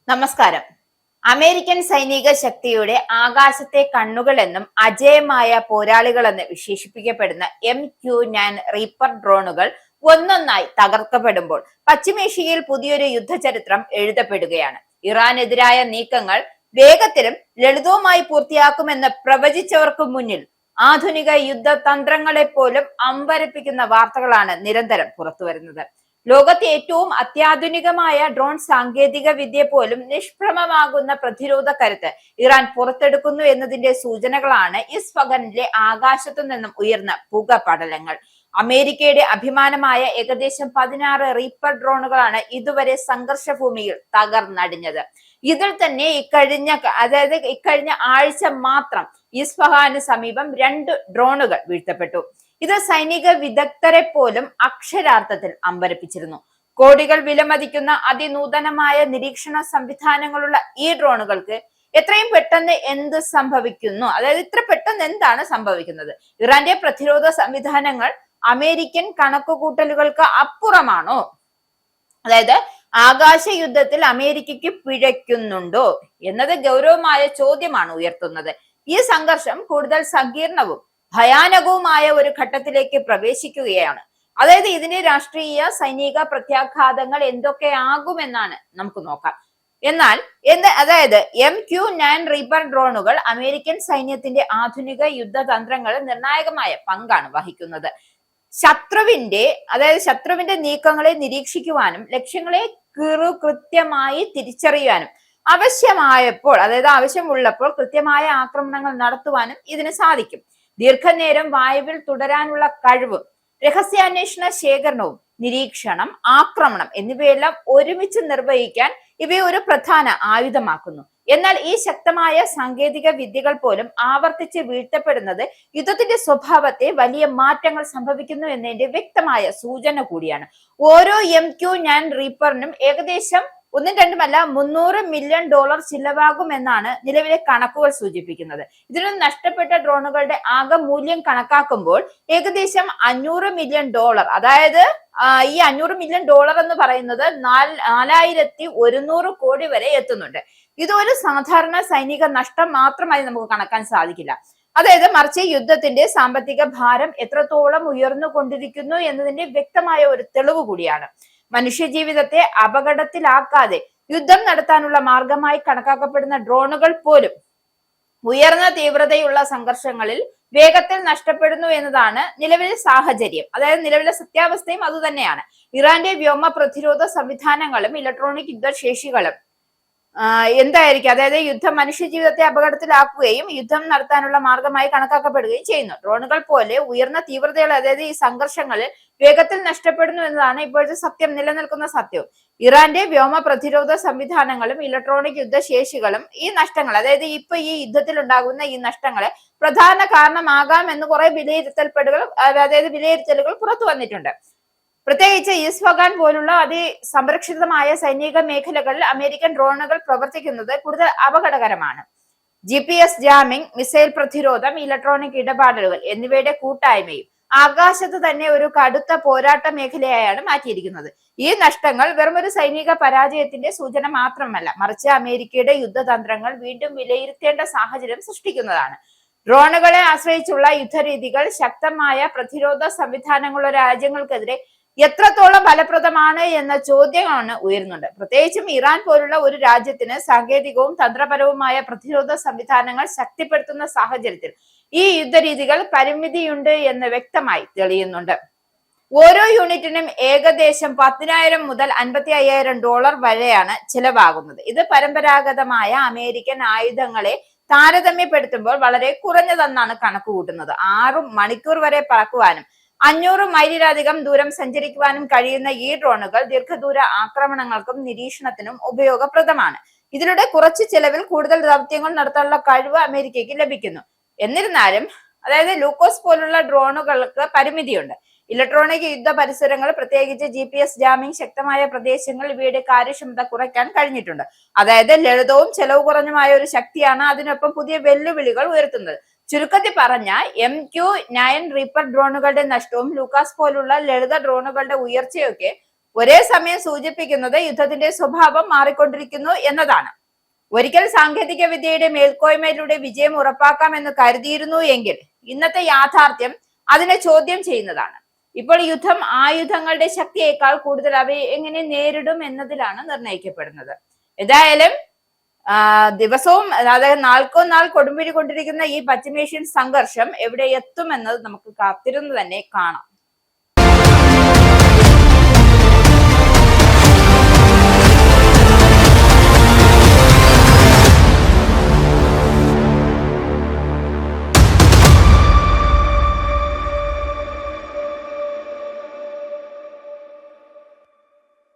നമസ്കാരം. അമേരിക്കൻ സൈനിക ശക്തിയുടെ ആകാശത്തെ കണ്ണുകളെന്നും അജേയമായ പോരാളികളെന്ന് വിശേഷിപ്പിക്കപ്പെടുന്ന MQ-9 റീപ്പർ ഡ്രോണുകൾ ഒന്നൊന്നായി തകർക്കപ്പെടുമ്പോൾ പശ്ചിമേഷ്യയിൽ പുതിയൊരു യുദ്ധചരിത്രം എഴുതപ്പെടുകയാണ്. ഇറാനെതിരായ നീക്കങ്ങൾ വേഗത്തിലും ലളിതവുമായി പൂർത്തിയാക്കുമെന്ന് പ്രവചിച്ചവർക്ക് മുന്നിൽ ആധുനിക യുദ്ധതന്ത്രങ്ങളെ പോലും അമ്പരപ്പിക്കുന്ന വാർത്തകളാണ് നിരന്തരം പുറത്തുവരുന്നത്. ലോകത്തെ ഏറ്റവും അത്യാധുനികമായ ഡ്രോൺ സാങ്കേതിക വിദ്യ പോലും നിഷ്പ്രഭമാകുന്ന പ്രതിരോധ കരുത്ത് ഇറാൻ പുറത്തെടുക്കുന്നു എന്നതിന്റെ സൂചനകളാണ് ഇസ്ഫഹാനിലെ ആകാശത്തു നിന്നും ഉയർന്ന പുകപടലങ്ങൾ. അമേരിക്കയുടെ അഭിമാനമായ ഏകദേശം 16 റീപ്പർ ഡ്രോണുകളാണ് ഇതുവരെ സംഘർഷ ഭൂമിയിൽ തകർന്നടിഞ്ഞത്. ഇതിൽ തന്നെ ഇക്കഴിഞ്ഞ ആഴ്ച മാത്രം ഇസ്ഫഹാന് സമീപം 2 ഡ്രോണുകൾ വീഴ്ത്തപ്പെട്ടു. ഇത് സൈനിക വിദഗ്ധരെ പോലും അക്ഷരാർത്ഥത്തിൽ അമ്പരപ്പിച്ചിരുന്നു. കോടികൾ വിലമതിക്കുന്ന അതിനൂതനമായ നിരീക്ഷണ സംവിധാനങ്ങളുള്ള ഈ ഡ്രോണുകൾക്ക് എത്രയും പെട്ടെന്ന് എന്ത് സംഭവിക്കുന്നു, ഇത്ര പെട്ടെന്ന് എന്താണ് സംഭവിക്കുന്നത്? ഇറാന്റെ പ്രതിരോധ സംവിധാനങ്ങൾ അമേരിക്കൻ കണക്കുകൂട്ടലുകൾക്ക് അപ്പുറമാണോ? ആകാശ യുദ്ധത്തിൽ അമേരിക്കയ്ക്ക് പിഴയ്ക്കുന്നുണ്ടോ എന്നത് ഗൗരവമായ ചോദ്യമാണ് ഉയർത്തുന്നത്. ഈ സംഘർഷം കൂടുതൽ സങ്കീർണവും ഭയാനകവുമായ ഒരു ഘട്ടത്തിലേക്ക് പ്രവേശിക്കുകയാണ്. ഇതിന്റെ രാഷ്ട്രീയ സൈനിക പ്രത്യാഘാതങ്ങൾ എന്തൊക്കെയാകുമെന്നാണ് നമുക്ക് നോക്കാം. MQ-9 റീപ്പർ ഡ്രോണുകൾ അമേരിക്കൻ സൈന്യത്തിന്റെ ആധുനിക യുദ്ധതന്ത്രങ്ങളിൽ നിർണായകമായ പങ്കാണ് വഹിക്കുന്നത്. ശത്രുവിന്റെ നീക്കങ്ങളെ നിരീക്ഷിക്കുവാനും ലക്ഷ്യങ്ങളെ കൃത്യമായി തിരിച്ചറിയാനും ആവശ്യമുള്ളപ്പോൾ കൃത്യമായ ആക്രമണങ്ങൾ നടത്തുവാനും ഇതിന് സാധിക്കും. ദീർഘനേരം വായുവിൽ തുടരാനുള്ള കഴിവും രഹസ്യാന്വേഷണ ശേഖരണവും നിരീക്ഷണം, ആക്രമണം എന്നിവയെല്ലാം ഒരുമിച്ച് നിർവഹിക്കാൻ ഇവയെ ഒരു പ്രധാന ആയുധമാക്കുന്നു. എന്നാൽ ഈ ശക്തമായ സാങ്കേതിക വിദ്യകൾ പോലും ആവർത്തിച്ച് വീഴ്ത്തപ്പെടുന്നത് യുദ്ധത്തിന്റെ സ്വഭാവത്തെ വലിയ മാറ്റങ്ങൾ സംഭവിക്കുന്നു എന്നതിന്റെ വ്യക്തമായ സൂചന കൂടിയാണ്. ഓരോ MQ-9 റീപ്പറിനും ഏകദേശം ഒന്നും രണ്ടുമല്ല $300 മില്യൺ ചിലവാകുമെന്നാണ് നിലവിലെ കണക്കുകൾ സൂചിപ്പിക്കുന്നത്. ഇതിൽ നഷ്ടപ്പെട്ട ഡ്രോണുകളുടെ ആകെ മൂല്യം കണക്കാക്കുമ്പോൾ ഏകദേശം $500 മില്യൺ. ഈ $500 മില്യൺ എന്ന് പറയുന്നത് 4100 കോടി വരെ എത്തുന്നുണ്ട്. ഇത് ഒരു സാധാരണ സൈനിക നഷ്ടം മാത്രമായി നമുക്ക് കണക്കാൻ സാധിക്കില്ല. മറിച്ച് യുദ്ധത്തിന്റെ സാമ്പത്തിക ഭാരം എത്രത്തോളം ഉയർന്നുകൊണ്ടിരിക്കുന്നു എന്നതിന്റെ വ്യക്തമായ ഒരു തെളിവ് കൂടിയാണ്. മനുഷ്യജീവിതത്തെ അപകടത്തിലാക്കാതെ യുദ്ധം നടത്താനുള്ള മാർഗമായി കണക്കാക്കപ്പെടുന്ന ഡ്രോണുകൾ പോലും ഉയർന്ന തീവ്രതയുള്ള സംഘർഷങ്ങളിൽ വേഗത്തിൽ നഷ്ടപ്പെടുന്നു എന്നതാണ് നിലവിലെ സാഹചര്യം. നിലവിലെ സത്യാവസ്ഥയും അതുതന്നെയാണ്. ഇറാന്റെ വ്യോമ പ്രതിരോധ സംവിധാനങ്ങളും ഇലക്ട്രോണിക് യുദ്ധശേഷികളും എന്തായിരിക്കും? യുദ്ധം മനുഷ്യജീവിതത്തെ അപകടത്തിലാക്കുകയും യുദ്ധം നടത്താനുള്ള മാർഗമായി കണക്കാക്കപ്പെടുകയും ചെയ്യുന്നു. ഡ്രോണുകൾ പോലെ ഉയർന്ന തീവ്രതകൾ ഈ സംഘർഷങ്ങളിൽ വേഗത്തിൽ നഷ്ടപ്പെടുന്നു എന്നതാണ് ഇപ്പോഴത്തെ നിലനിൽക്കുന്ന സത്യവും. ഇറാന്റെ വ്യോമ പ്രതിരോധ സംവിധാനങ്ങളും ഇലക്ട്രോണിക് യുദ്ധശേഷികളും ഈ നഷ്ടങ്ങൾ ഈ യുദ്ധത്തിൽ ഉണ്ടാകുന്ന ഈ നഷ്ടങ്ങളെ പ്രധാന കാരണമാകാം എന്ന് കുറെ വിലയിരുത്തലുകൾ പുറത്തു വന്നിട്ടുണ്ട്. പ്രത്യേകിച്ച് ഇസ്ഫഹാൻ പോലുള്ള അതിസംരക്ഷിതമായ സൈനിക മേഖലകളിൽ അമേരിക്കൻ ഡ്രോണുകൾ പ്രവർത്തിക്കുന്നത് കൂടുതൽ അപകടകരമാണ്. GPS ജാമിംഗ്, മിസൈൽ പ്രതിരോധം, ഇലക്ട്രോണിക് ഇടപാടുകൾ എന്നിവയുടെ കൂട്ടായ്മയും ആകാശത്ത് തന്നെ ഒരു കടുത്ത പോരാട്ട മേഖലയായാണ് മാറ്റിയിരിക്കുന്നത്. ഈ നഷ്ടങ്ങൾ വെറും ഒരു സൈനിക പരാജയത്തിന്റെ സൂചന മാത്രമല്ല, മറിച്ച് അമേരിക്കയുടെ യുദ്ധതന്ത്രങ്ങൾ വീണ്ടും വിലയിരുത്തേണ്ട സാഹചര്യം സൃഷ്ടിക്കുന്നതാണ്. ഡ്രോണുകളെ ആശ്രയിച്ചുള്ള യുദ്ധരീതികൾ ശക്തമായ പ്രതിരോധ സംവിധാനങ്ങളുള്ള രാജ്യങ്ങൾക്കെതിരെ എത്രത്തോളം ഫലപ്രദമാണ് എന്ന ചോദ്യമാണ് ഉയരുന്നുണ്ട്. പ്രത്യേകിച്ചും ഇറാൻ പോലുള്ള ഒരു രാജ്യത്തിന് സാങ്കേതികവും തന്ത്രപരവുമായ പ്രതിരോധ സംവിധാനങ്ങൾ ശക്തിപ്പെടുത്തുന്ന സാഹചര്യത്തിൽ ഈ യുദ്ധരീതികൾ പരിമിതിയുണ്ട് എന്ന് വ്യക്തമായി തെളിയുന്നുണ്ട്. ഓരോ യൂണിറ്റിനും ഏകദേശം $10,000 മുതൽ $55,000 വരെയാണ് ചിലവാകുന്നത്. ഇത് പരമ്പരാഗതമായ അമേരിക്കൻ ആയുധങ്ങളെ താരതമ്യപ്പെടുത്തുമ്പോൾ വളരെ കുറഞ്ഞതെന്നാണ് കണക്ക് കൂട്ടുന്നത്. 6 മണിക്കൂർ വരെ പറക്കുവാനും 500 മൈലിലധികം ദൂരം സഞ്ചരിക്കുവാനും കഴിയുന്ന ഈ ഡ്രോണുകൾ ദീർഘദൂര ആക്രമണങ്ങൾക്കും നിരീക്ഷണത്തിനും ഉപയോഗപ്രദമാണ്. ഇതിലൂടെ കുറച്ച് ചിലവിൽ കൂടുതൽ ദൗത്യങ്ങൾ നടത്താനുള്ള കഴിവ് അമേരിക്കയ്ക്ക് ലഭിക്കുന്നു. എന്നിരുന്നാലും ലൂക്കോസ് പോലുള്ള ഡ്രോണുകൾക്ക് പരിമിതിയുണ്ട്. ഇലക്ട്രോണിക് യുദ്ധ പരിസരങ്ങൾ, പ്രത്യേകിച്ച് GPS ജാമിംഗ് ശക്തമായ പ്രദേശങ്ങളിൽ ഇവയുടെ കാര്യക്ഷമത കുറയ്ക്കാൻ കഴിഞ്ഞിട്ടുണ്ട്. ലളിതവും ചെലവ് കുറഞ്ഞുമായ ഒരു ശക്തിയാണ് അതിനൊപ്പം പുതിയ വെല്ലുവിളികൾ ഉയർത്തുന്നത്. ചുരുക്കത്തിൽ പറഞ്ഞാൽ MQ-9 റീപ്പർ ഡ്രോണുകളുടെ നഷ്ടവും ലൂക്കാസ് പോലുള്ള ലളിത ഡ്രോണുകളുടെ ഉയർച്ചയൊക്കെ ഒരേ സമയം സൂചിപ്പിക്കുന്നത് യുദ്ധത്തിന്റെ സ്വഭാവം മാറിക്കൊണ്ടിരിക്കുന്നു എന്നതാണ്. ഒരിക്കൽ സാങ്കേതിക വിദ്യയുടെ മേൽക്കോയ്മയിലൂടെ വിജയം ഉറപ്പാക്കാമെന്ന് കരുതിയിരുന്നു എങ്കിൽ ഇന്നത്തെ യാഥാർത്ഥ്യം അതിനെ ചോദ്യം ചെയ്യുന്നതാണ്. ഇപ്പോൾ യുദ്ധം ആയുധങ്ങളുടെ ശക്തിയേക്കാൾ കൂടുതൽ അവയെ എങ്ങനെ നേരിടും എന്നതിലാണ് നിർണ്ണയിക്കപ്പെടുന്നത്. ഏതായാലും ദിവസവും അതായത് നാൾക്കോനാൾ കൊടുമ്പിരി കൊണ്ടിരിക്കുന്ന ഈ പശ്ചിമേഷ്യൻ സംഘർഷം എവിടെ എത്തുമെന്നത് നമുക്ക് കാത്തിരുന്ന് തന്നെ കാണാം.